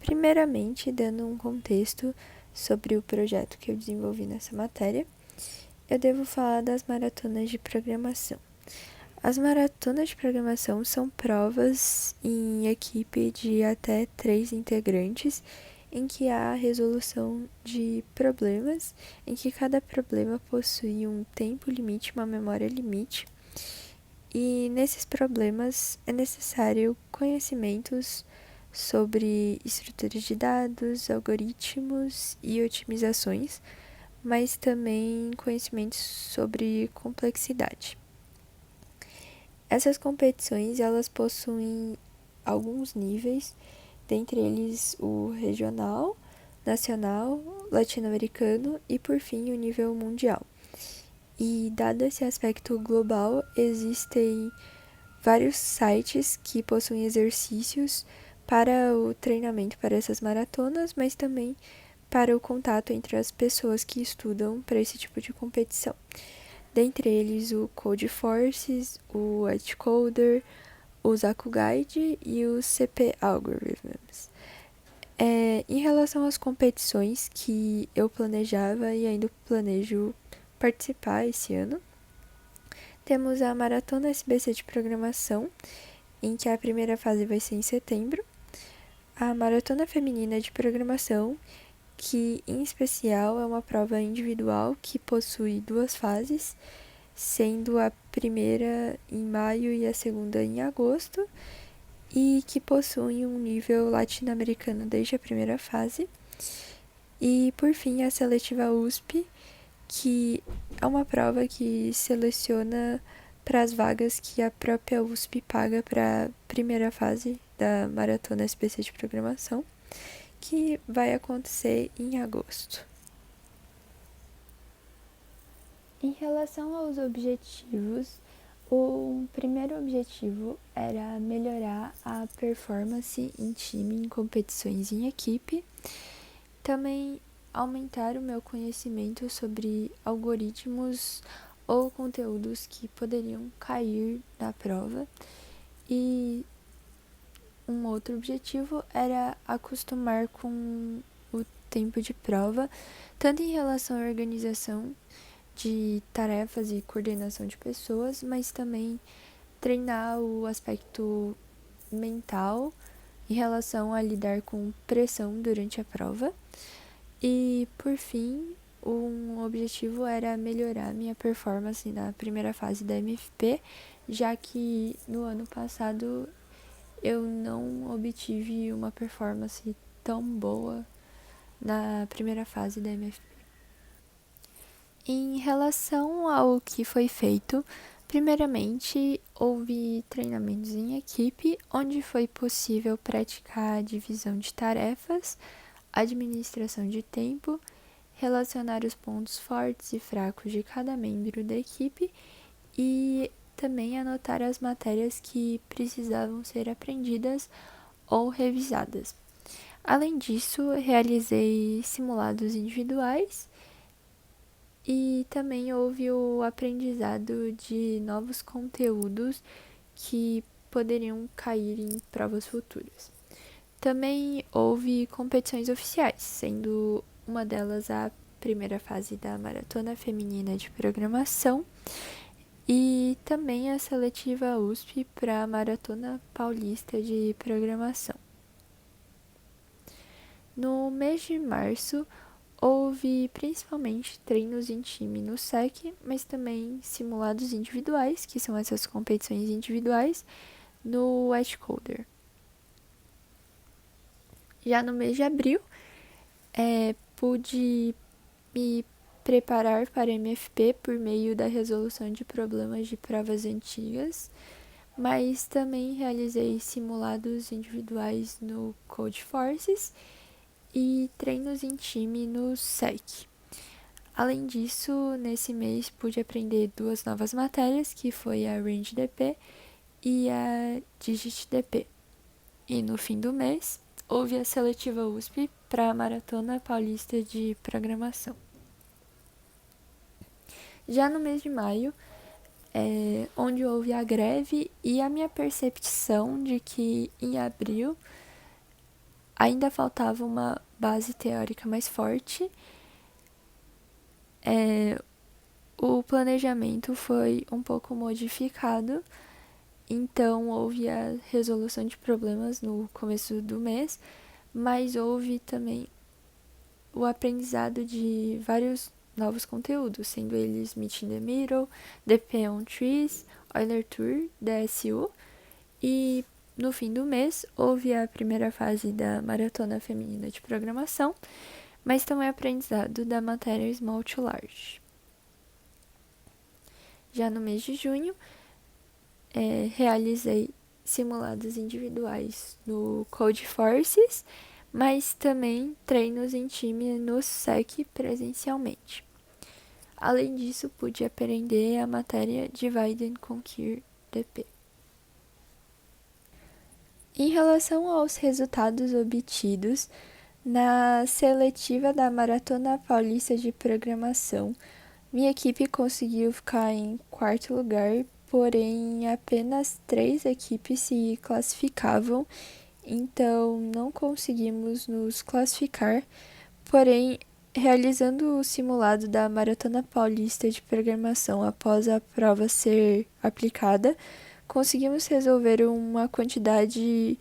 Primeiramente, dando um contexto sobre o projeto que eu desenvolvi nessa matéria, eu devo falar das maratonas de programação. As maratonas de programação são provas em equipe de até 3 integrantes, em que há a resolução de problemas, em que cada problema possui um tempo limite, uma memória limite, e nesses problemas é necessário conhecimentos sobre estruturas de dados, algoritmos e otimizações, mas também conhecimentos sobre complexidade. Essas competições elas possuem alguns níveis, dentre eles o regional, nacional, latino-americano e, por fim, o nível mundial. E, dado esse aspecto global, existem vários sites que possuem exercícios para o treinamento para essas maratonas, mas também para o contato entre as pessoas que estudam para esse tipo de competição. Dentre eles o Codeforces, o Whitecoder, o Zaku Guide e o CP Algorithms. Em relação às competições que eu planejava e ainda planejo participar esse ano, temos a Maratona SBC de Programação, em que a primeira fase vai ser em setembro, a Maratona Feminina de Programação, que em especial é uma prova individual que possui 2 fases, sendo a primeira em maio e a segunda em agosto, e que possui um nível latino-americano desde a primeira fase. E, por fim, a seletiva USP, que é uma prova que seleciona para as vagas que a própria USP paga para a primeira fase da Maratona SBC de Programação, que vai acontecer em agosto. Em relação aos objetivos, o primeiro objetivo era melhorar a performance em time em competições em equipe, também aumentar o meu conhecimento sobre algoritmos ou conteúdos que poderiam cair na prova, e um outro objetivo era acostumar com o tempo de prova, tanto em relação à organização de tarefas e coordenação de pessoas, mas também treinar o aspecto mental em relação a lidar com pressão durante a prova. E, por fim, um objetivo era melhorar minha performance na primeira fase da MFP, já que no ano passado eu não obtive uma performance tão boa na primeira fase da MFP. Em relação ao que foi feito, primeiramente houve treinamentos em equipe, onde foi possível praticar a divisão de tarefas, administração de tempo, relacionar os pontos fortes e fracos de cada membro da equipe e também anotar as matérias que precisavam ser aprendidas ou revisadas. Além disso, realizei simulados individuais e também houve o aprendizado de novos conteúdos que poderiam cair em provas futuras. Também houve competições oficiais, sendo uma delas a primeira fase da Maratona Feminina de Programação e também a seletiva USP para a Maratona Paulista de Programação. No mês de março, houve principalmente treinos em time no SEC, mas também simulados individuais, que são essas competições individuais, no Whitecoder. Já no mês de abril, pude me preparar para MFP por meio da resolução de problemas de provas antigas, mas também realizei simulados individuais no Codeforces e treinos em time no SEC. Além disso, nesse mês pude aprender 2 novas matérias, que foi a RangeDP e a DigitDP. E no fim do mês, houve a seletiva USP para a Maratona Paulista de Programação. Já no mês de maio, onde houve a greve e a minha percepção de que em abril ainda faltava uma base teórica mais forte. O planejamento foi um pouco modificado, então houve a resolução de problemas no começo do mês, mas houve também o aprendizado de vários novos conteúdos, sendo eles Meet in the Middle, The Peon Trees, Euler Tour, DSU, e no fim do mês houve a primeira fase da Maratona Feminina de Programação, mas também aprendizado da matéria Small to Large. Já no mês de junho, realizei simulados individuais no Codeforces, mas também treinos em time no SEC presencialmente. Além disso, pude aprender a matéria Divide and Conquer DP. Em relação aos resultados obtidos, na seletiva da Maratona Paulista de Programação, minha equipe conseguiu ficar em quarto lugar, porém apenas 3 equipes se classificavam, então não conseguimos nos classificar. Porém, realizando o simulado da Maratona Paulista de Programação após a prova ser aplicada, conseguimos resolver uma quantidade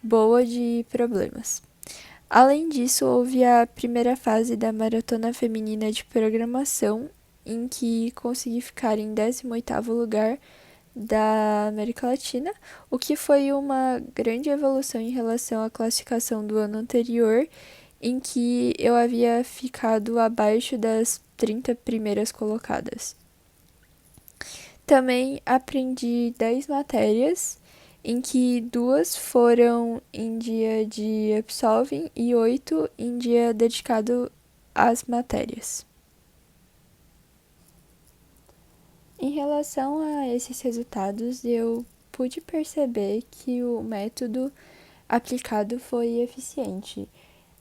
boa de problemas. Além disso, houve a primeira fase da Maratona Feminina de Programação, em que consegui ficar em 18º lugar da América Latina, o que foi uma grande evolução em relação à classificação do ano anterior, em que eu havia ficado abaixo das 30 primeiras colocadas. Também aprendi 10 matérias, em que 2 foram em dia de Absolving e 8 em dia dedicado às matérias. Em relação a esses resultados, eu pude perceber que o método aplicado foi eficiente,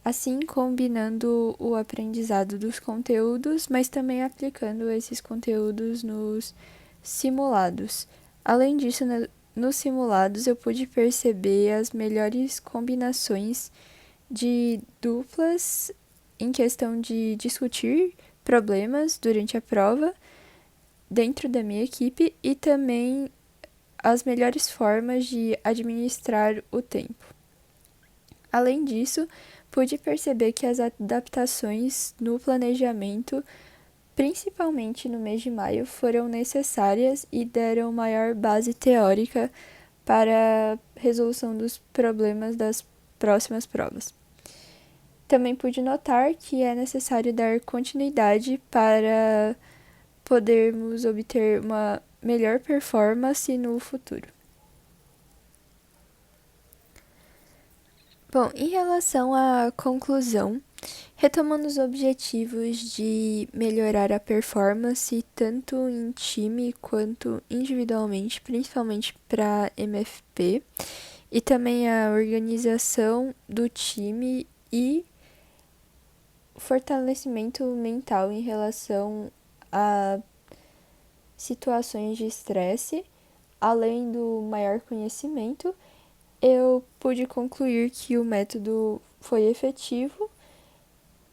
assim combinando o aprendizado dos conteúdos, mas também aplicando esses conteúdos nos simulados. Além disso, nos simulados eu pude perceber as melhores combinações de duplas em questão de discutir problemas durante a prova dentro da minha equipe e também as melhores formas de administrar o tempo. Além disso, pude perceber que as adaptações no planejamento, principalmente no mês de maio, foram necessárias e deram maior base teórica para a resolução dos problemas das próximas provas. Também pude notar que é necessário dar continuidade para podermos obter uma melhor performance no futuro. Bom, em relação à conclusão, retomando os objetivos de melhorar a performance tanto em time quanto individualmente, principalmente para MFP, e também a organização do time e fortalecimento mental em relação a situações de estresse, além do maior conhecimento, eu pude concluir que o método foi efetivo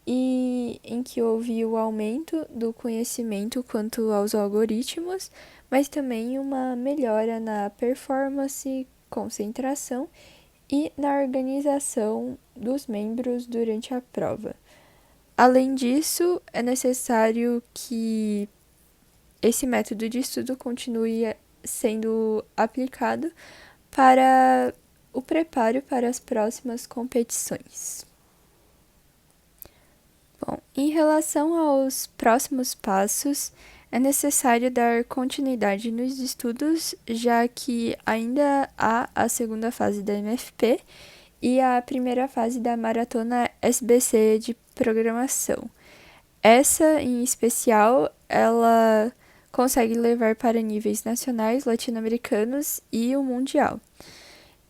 e em que houve o aumento do conhecimento quanto aos algoritmos, mas também uma melhora na performance, concentração e na organização dos membros durante a prova. Além disso, é necessário que esse método de estudo continue sendo aplicado para o preparo para as próximas competições. Bom, em relação aos próximos passos, é necessário dar continuidade nos estudos, já que ainda há a segunda fase da MFP e a primeira fase da Maratona SBC de Programação. Essa, em especial, ela consegue levar para níveis nacionais, latino-americanos e o mundial.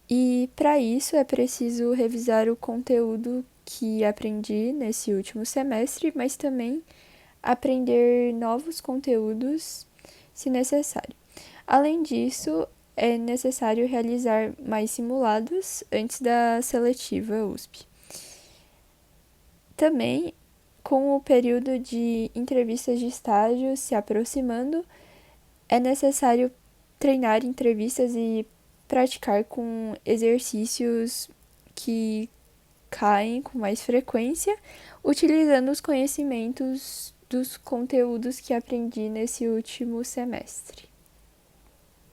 E para isso é preciso revisar o conteúdo que aprendi nesse último semestre, mas também aprender novos conteúdos se necessário. Além disso, é necessário realizar mais simulados antes da seletiva USP. também, com o período de entrevistas de estágio se aproximando, é necessário treinar entrevistas e praticar com exercícios que caem com mais frequência, utilizando os conhecimentos dos conteúdos que aprendi nesse último semestre.